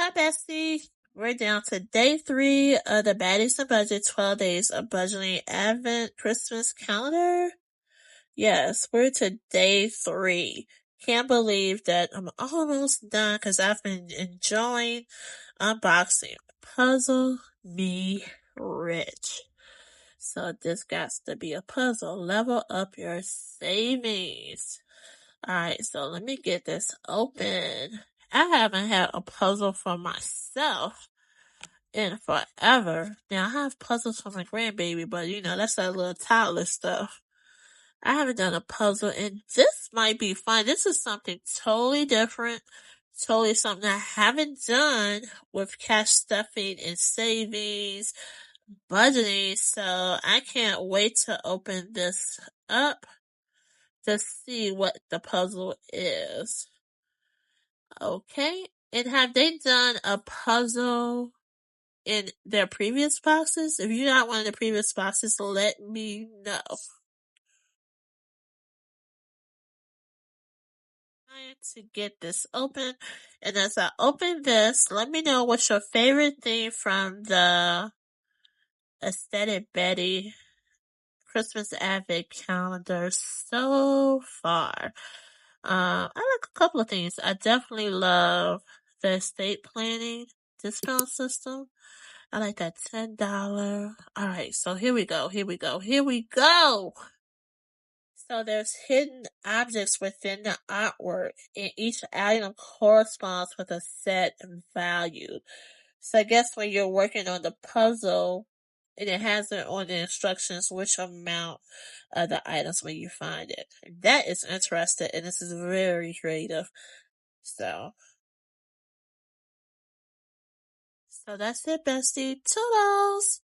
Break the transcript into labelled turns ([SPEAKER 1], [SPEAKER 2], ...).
[SPEAKER 1] Hi, Bestie. We're down to day 3 of the Baddies and Budget 12 Days of Budgeting Advent Christmas Calendar. Yes, we're to day 3. Can't believe that I'm almost done because I've been enjoying unboxing. Puzzle Me Rich. So this got to be a puzzle. Level up your savings. Alright, so let me get this open. I haven't had a puzzle for myself in forever. Now, I have puzzles for my grandbaby, but that's that little toddler stuff. I haven't done a puzzle, and this might be fun. This is something totally different, totally something I haven't done with cash stuffing and savings, budgeting, so I can't wait to open this up to see what the puzzle is. Okay, and have they done a puzzle in their previous boxes? If you're not one of the previous boxes, let me know. Trying to get this open, and as I open this, let me know what's your favorite thing from the Aesthetic Betty Christmas Advent calendar so far. I like a couple of things. I definitely love the estate planning discount system. I like that $10. Alright, so here we go. So there's hidden objects within the artwork, and each item corresponds with a set value. So I guess when you're working on the puzzle, and it has it on the instructions which amount of the items when you find it. That is interesting, and this is very creative. So that's it, bestie. Toodles!